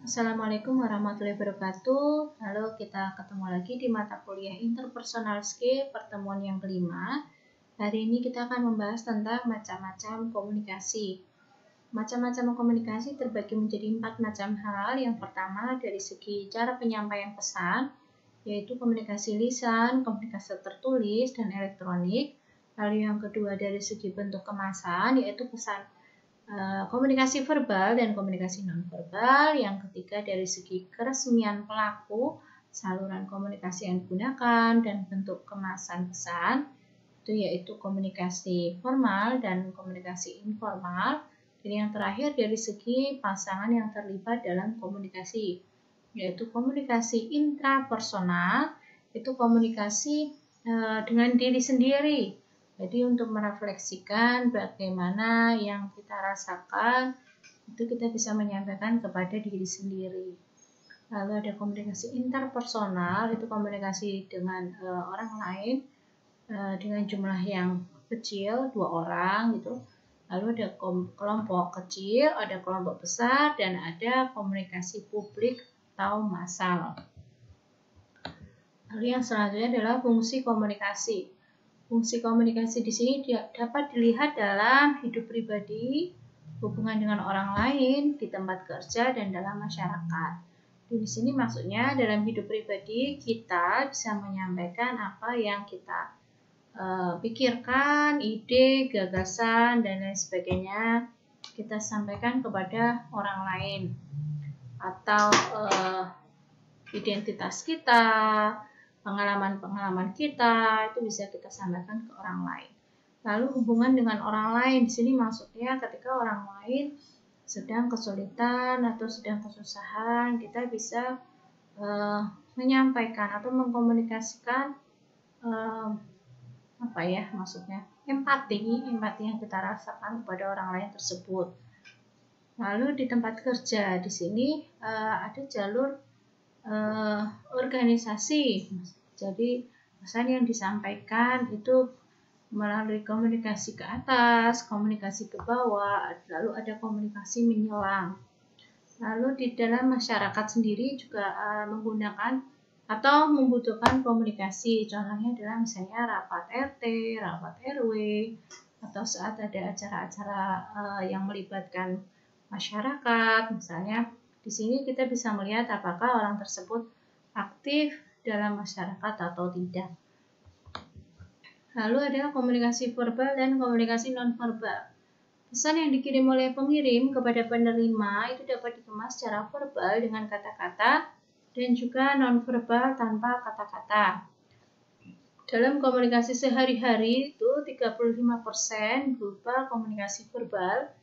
Assalamualaikum warahmatullahi wabarakatuh. Halo, kita ketemu lagi di mata kuliah Interpersonal Skill pertemuan yang kelima. Hari ini kita akan membahas tentang macam-macam komunikasi. Macam-macam komunikasi terbagi menjadi 4 macam hal. Yang pertama dari segi cara penyampaian pesan, yaitu komunikasi lisan, komunikasi tertulis, dan elektronik. Lalu yang kedua dari segi bentuk kemasan, yaitu pesan komunikasi verbal dan komunikasi nonverbal. Yang ketiga dari segi keresmian pelaku, saluran komunikasi yang digunakan, dan bentuk kemasan pesan, itu yaitu komunikasi formal dan komunikasi informal. Dan yang terakhir dari segi pasangan yang terlibat dalam komunikasi, yaitu komunikasi intrapersonal, itu komunikasi dengan diri sendiri. Jadi untuk merefleksikan bagaimana yang kita rasakan, itu kita bisa menyampaikan kepada diri sendiri. Lalu ada komunikasi interpersonal, itu komunikasi dengan orang lain dengan jumlah yang kecil, 2 orang gitu. Lalu ada kelompok kecil, ada kelompok besar, dan ada komunikasi publik atau massal. Lalu yang selanjutnya adalah fungsi komunikasi. Fungsi komunikasi di sini dapat dilihat dalam hidup pribadi, hubungan dengan orang lain, di tempat kerja, dan dalam masyarakat. Di sini maksudnya dalam hidup pribadi kita bisa menyampaikan apa yang kita pikirkan, ide, gagasan, dan lain sebagainya kita sampaikan kepada orang lain. Atau identitas kita, pengalaman-pengalaman kita itu bisa kita sampaikan ke orang lain. Lalu hubungan dengan orang lain di sini maksudnya ketika orang lain sedang kesulitan atau sedang kesusahan, kita bisa menyampaikan atau mengkomunikasikan empati yang kita rasakan kepada orang lain tersebut. Lalu di tempat kerja di sini ada jalur organisasi. Jadi pesan yang disampaikan itu melalui komunikasi ke atas, komunikasi ke bawah, lalu ada komunikasi menyelang. Lalu di dalam masyarakat sendiri juga menggunakan atau membutuhkan komunikasi. Contohnya adalah misalnya rapat RT, rapat RW, atau saat ada acara-acara yang melibatkan masyarakat. Misalnya di sini kita bisa melihat apakah orang tersebut aktif dalam masyarakat atau tidak. Lalu ada komunikasi verbal dan komunikasi nonverbal. Pesan yang dikirim oleh pengirim kepada penerima itu dapat dikemas secara verbal dengan kata-kata dan juga nonverbal tanpa kata-kata. Dalam komunikasi sehari-hari itu 35% berupa komunikasi verbal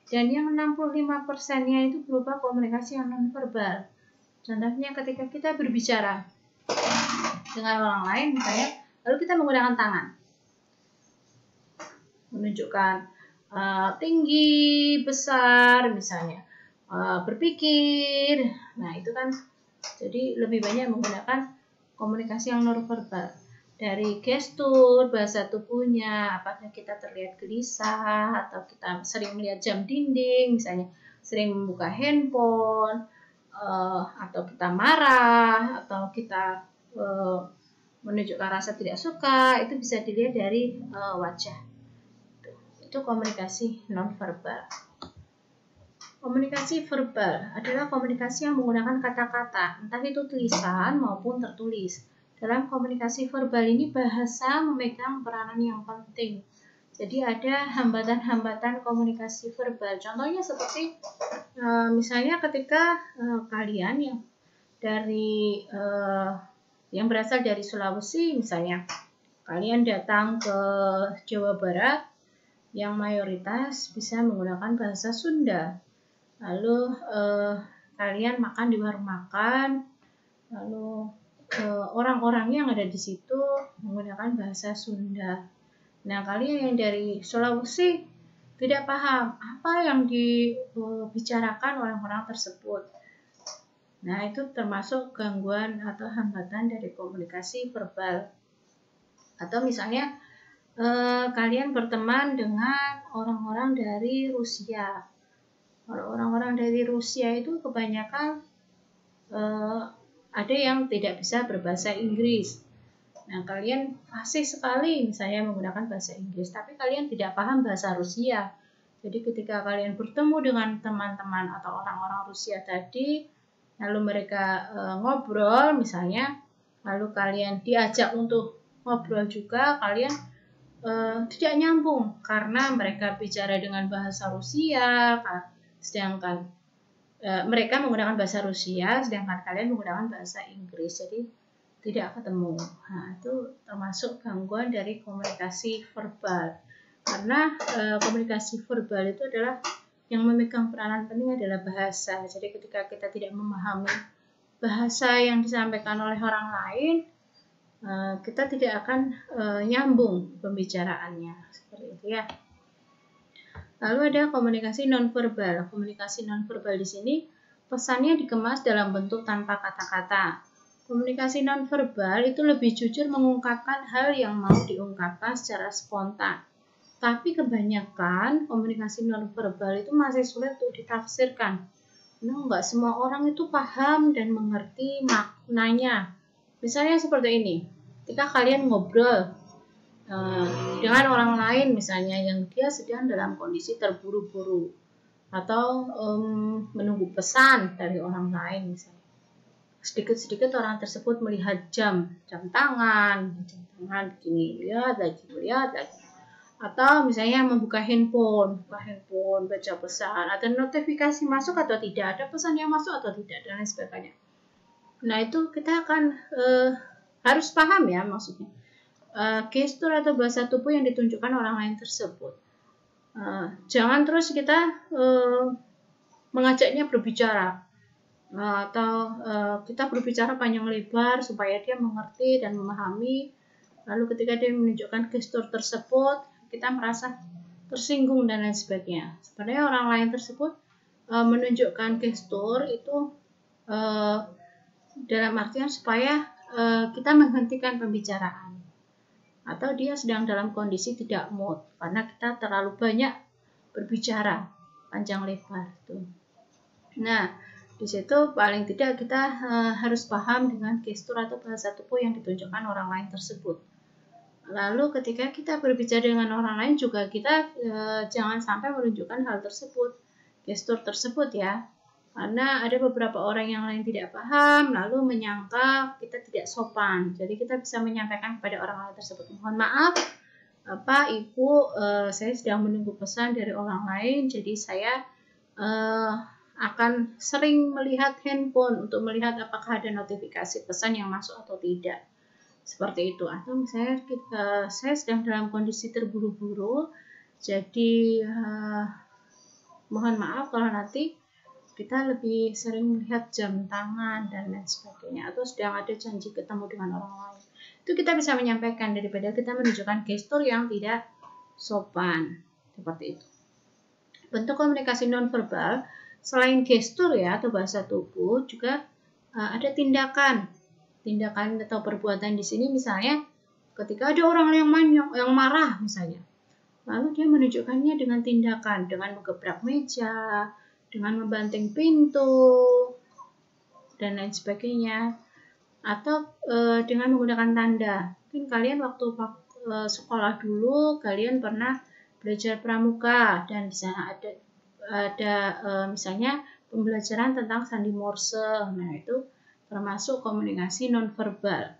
dan yang 65%-nya itu berupa komunikasi yang nonverbal. Contohnya ketika kita berbicara dengan orang lain misalnya, lalu kita menggunakan tangan menunjukkan tinggi, besar misalnya, berpikir. Nah itu kan jadi lebih banyak menggunakan komunikasi yang nonverbal. Dari gestur, bahasa tubuhnya, apakah kita terlihat gelisah atau kita sering melihat jam dinding, misalnya sering membuka handphone, atau kita marah, atau kita menunjukkan rasa tidak suka, itu bisa dilihat dari wajah. Itu komunikasi nonverbal. Komunikasi verbal adalah komunikasi yang menggunakan kata-kata, entah itu tulisan maupun tertulis. Dalam komunikasi verbal ini bahasa memegang peranan yang penting. Jadi ada hambatan-hambatan komunikasi verbal. Contohnya seperti misalnya ketika kalian yang berasal dari Sulawesi misalnya, kalian datang ke Jawa Barat yang mayoritas bisa menggunakan bahasa Sunda. Lalu kalian makan di warung makan, lalu orang-orang yang ada di situ menggunakan bahasa Sunda. Nah, kalian yang dari Sulawesi tidak paham apa yang dibicarakan oleh orang tersebut. Nah, itu termasuk gangguan atau hambatan dari komunikasi verbal. Atau misalnya kalian berteman dengan orang-orang dari Rusia. Orang-orang dari Rusia itu kebanyakan ada yang tidak bisa berbahasa Inggris. Nah, kalian fasih sekali misalnya menggunakan bahasa Inggris, tapi kalian tidak paham bahasa Rusia. Jadi ketika kalian bertemu dengan teman-teman atau orang-orang Rusia tadi, lalu mereka ngobrol misalnya, lalu kalian diajak untuk ngobrol juga, kalian tidak nyambung karena mereka bicara dengan bahasa Rusia, sedangkan mereka menggunakan bahasa Rusia, sedangkan kalian menggunakan bahasa Inggris. Jadi tidak ketemu. Nah, itu termasuk gangguan dari komunikasi verbal. Karena komunikasi verbal itu adalah yang memegang peranan penting adalah bahasa. Jadi ketika kita tidak memahami bahasa yang disampaikan oleh orang lain, kita tidak akan nyambung pembicaraannya. Seperti itu ya. Lalu ada komunikasi nonverbal. Komunikasi nonverbal di sini pesannya dikemas dalam bentuk tanpa kata-kata. Komunikasi nonverbal itu lebih jujur mengungkapkan hal yang mau diungkapkan secara spontan. Tapi kebanyakan komunikasi nonverbal itu masih sulit untuk ditafsirkan. Nah, nggak semua orang itu paham dan mengerti maknanya. Misalnya seperti ini, ketika kalian ngobrol dengan orang lain misalnya yang dia sedang dalam kondisi terburu-buru atau menunggu pesan dari orang lain misalnya. Sedikit-sedikit orang tersebut melihat jam tangan begini, lihat lagi. Atau misalnya membuka handphone, baca pesan, ada notifikasi masuk atau tidak, ada pesan yang masuk atau tidak, dan lain sebagainya. Nah, itu kita akan harus paham ya maksudnya. Gestur atau bahasa tubuh yang ditunjukkan orang lain tersebut. Jangan terus kita mengajaknya berbicara atau kita berbicara panjang lebar supaya dia mengerti dan memahami. Lalu ketika dia menunjukkan gestur tersebut, kita merasa tersinggung dan lain sebagainya. Sebenarnya orang lain tersebut menunjukkan gestur itu dalam artian supaya kita menghentikan pembicaraan. Atau dia sedang dalam kondisi tidak mood karena kita terlalu banyak berbicara panjang lebar tuh. Nah, di situ paling tidak kita harus paham dengan gestur atau bahasa tubuh yang ditunjukkan orang lain tersebut. Lalu ketika kita berbicara dengan orang lain juga kita jangan sampai menunjukkan hal tersebut, gestur tersebut ya. Karena ada beberapa orang yang lain tidak paham, lalu menyangka kita tidak sopan. Jadi kita bisa menyampaikan kepada orang lain tersebut, mohon maaf, Pak, Ibu, saya sedang menunggu pesan dari orang lain, jadi saya akan sering melihat handphone untuk melihat apakah ada notifikasi pesan yang masuk atau tidak. Seperti itu. Atau misalnya saya sedang dalam kondisi terburu-buru, jadi mohon maaf kalau nanti kita lebih sering melihat jam tangan dan lain sebagainya, atau sedang ada janji ketemu dengan orang lain. Itu kita bisa menyampaikan daripada kita menunjukkan gestur yang tidak sopan. Seperti itu. Bentuk komunikasi nonverbal selain gestur ya atau bahasa tubuh juga ada tindakan atau perbuatan di sini. Misalnya ketika ada orang yang marah misalnya, lalu dia menunjukkannya dengan tindakan, dengan menggebrak meja, dengan membanting pintu dan lain sebagainya, atau dengan menggunakan tanda. Mungkin kalian waktu sekolah dulu kalian pernah belajar pramuka dan di sana ada misalnya pembelajaran tentang sandi Morse. Nah, itu termasuk komunikasi nonverbal.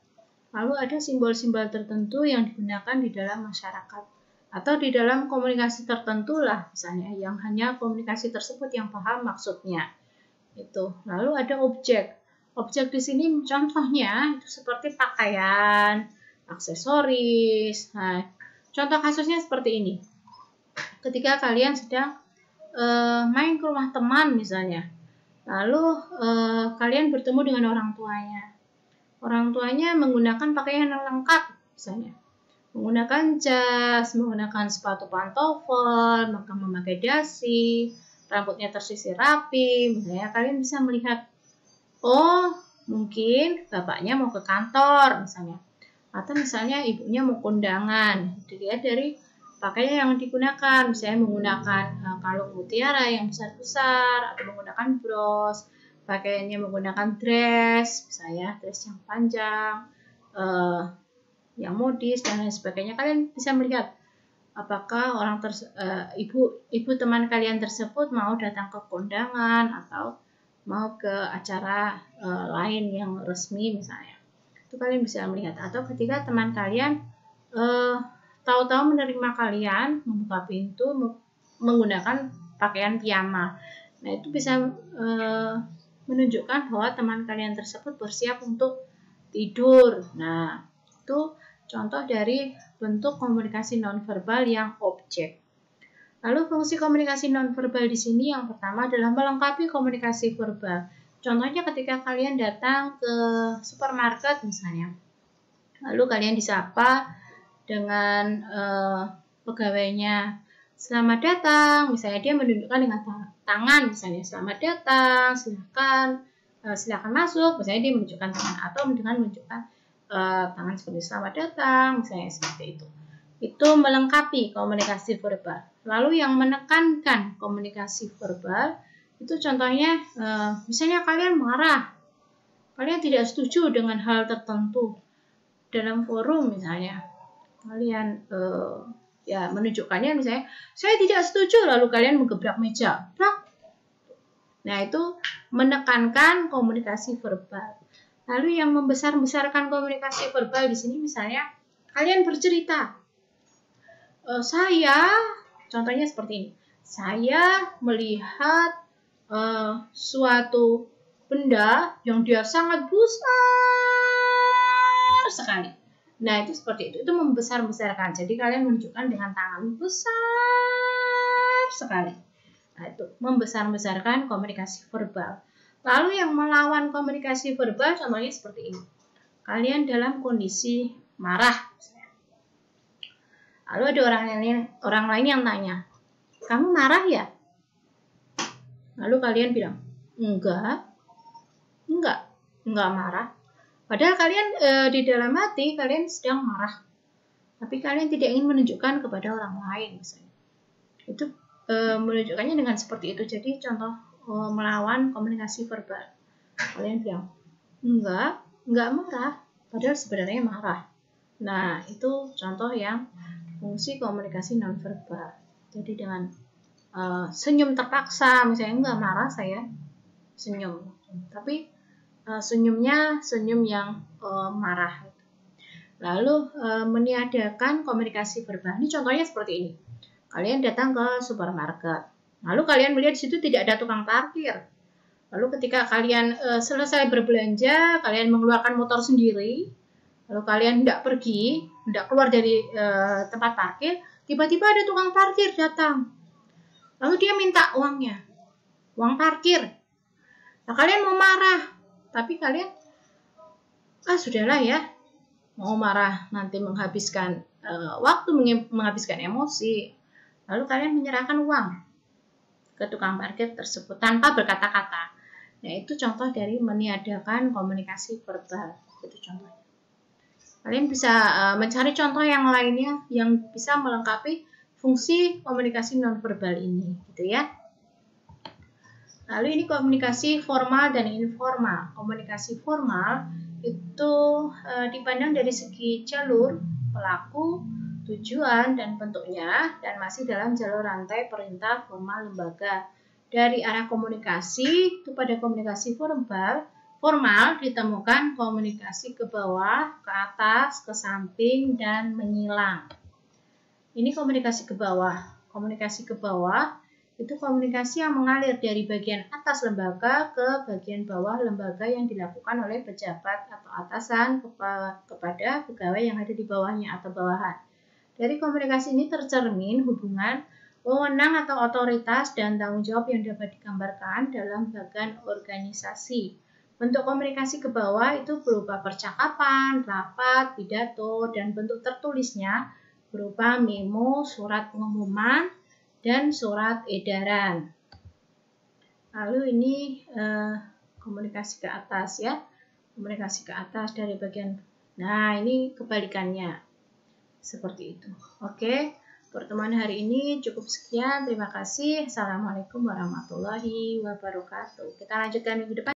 Lalu ada simbol-simbol tertentu yang digunakan di dalam masyarakat atau di dalam komunikasi tertentu lah misalnya yang hanya komunikasi tersebut yang paham maksudnya itu. Lalu ada objek di sini contohnya itu seperti pakaian, aksesoris. Nah, contoh kasusnya seperti ini. Ketika kalian sedang main ke rumah teman misalnya, lalu kalian bertemu dengan orang tuanya menggunakan pakaian yang lengkap misalnya, menggunakan jas, menggunakan sepatu pantofel, maka memakai dasi, rambutnya tersisir rapi. Misalnya kalian bisa melihat, oh mungkin bapaknya mau ke kantor misalnya, atau misalnya ibunya mau kondangan. Dilihat dari pakaian yang digunakan, misalnya menggunakan kalung mutiara yang besar-besar, atau menggunakan bros, pakaiannya menggunakan dress, misalnya dress yang panjang, yang modis dan lain sebagainya. Kalian bisa melihat apakah ibu teman kalian tersebut mau datang ke kondangan atau mau ke acara lain yang resmi misalnya. Itu kalian bisa melihat. Atau ketika teman kalian tahu-tahu menerima kalian, membuka pintu menggunakan pakaian piyama. Nah, itu bisa menunjukkan bahwa teman kalian tersebut bersiap untuk tidur. Nah, itu contoh dari bentuk komunikasi nonverbal yang objek. Lalu fungsi komunikasi nonverbal di sini yang pertama adalah melengkapi komunikasi verbal. Contohnya ketika kalian datang ke supermarket misalnya, lalu kalian disapa dengan pegawainya, "Selamat datang," misalnya dia menunjukkan dengan tangan, misalnya "Selamat datang, silakan masuk," misalnya dia menunjukkan tangan, atau dengan menunjukkan tangan seperti "Selamat datang," misalnya seperti itu. Itu melengkapi komunikasi verbal. Lalu yang menekankan komunikasi verbal itu contohnya misalnya kalian marah, kalian tidak setuju dengan hal tertentu dalam forum misalnya, kalian ya menunjukkannya misalnya saya tidak setuju, lalu kalian menggebrak meja. Nah, itu menekankan komunikasi verbal. Lalu yang membesar-besarkan komunikasi verbal di sini misalnya kalian bercerita, saya, contohnya seperti ini, saya melihat suatu benda yang dia sangat besar sekali. Nah, itu seperti itu. Itu membesar-besarkan. Jadi kalian menunjukkan dengan tangan besar sekali. Nah, itu membesar-besarkan komunikasi verbal. Lalu yang melawan komunikasi verbal contohnya seperti ini. Kalian dalam kondisi marah. Lalu ada orang lain yang tanya, "Kamu marah ya?" Lalu kalian bilang, enggak marah. Padahal kalian di dalam hati kalian sedang marah, tapi kalian tidak ingin menunjukkan kepada orang lain misalnya. Itu menunjukkannya dengan seperti itu. Jadi contoh melawan komunikasi verbal. Kalian bilang, enggak marah, padahal sebenarnya marah. Nah, itu contoh yang fungsi komunikasi nonverbal. Jadi dengan senyum terpaksa, misalnya enggak marah saya senyum, tapi senyumnya senyum yang marah. Lalu meniadakan komunikasi verbal. Ini contohnya seperti ini. Kalian datang ke supermarket, lalu kalian melihat di situ tidak ada tukang parkir. Lalu ketika kalian selesai berbelanja, kalian mengeluarkan motor sendiri, lalu kalian hendak keluar dari tempat parkir, tiba-tiba ada tukang parkir datang. Lalu dia minta uang parkir. Nah, kalian mau marah, tapi kalian, sudahlah ya, mau marah nanti menghabiskan waktu, menghabiskan emosi. Lalu kalian menyerahkan uang ke tukang parkir tersebut tanpa berkata-kata. Nah, itu contoh dari meniadakan komunikasi verbal. Itu contohnya. Kalian bisa mencari contoh yang lainnya yang bisa melengkapi fungsi komunikasi nonverbal ini, gitu ya. Lalu ini komunikasi formal dan informal. Komunikasi formal itu dipandang dari segi jalur, pelaku, tujuan, dan bentuknya, dan masih dalam jalur rantai perintah formal lembaga. Dari arah komunikasi kepada komunikasi formal ditemukan komunikasi ke bawah, ke atas, ke samping, dan menyilang. Ini komunikasi ke bawah. Komunikasi ke bawah itu komunikasi yang mengalir dari bagian atas lembaga ke bagian bawah lembaga yang dilakukan oleh pejabat atau atasan kepada pegawai yang ada di bawahnya atau bawahan. Dari komunikasi ini tercermin hubungan wewenang atau otoritas dan tanggung jawab yang dapat digambarkan dalam bagan organisasi. Bentuk komunikasi ke bawah itu berupa percakapan, rapat, pidato, dan bentuk tertulisnya berupa memo, surat pengumuman, dan surat edaran. Lalu ini komunikasi ke atas ya. Komunikasi ke atas dari bagian. Nah, ini kebalikannya. Seperti itu. Oke, pertemuan hari ini cukup sekian. Terima kasih. Assalamualaikum warahmatullahi wabarakatuh. Kita lanjutkan minggu depan.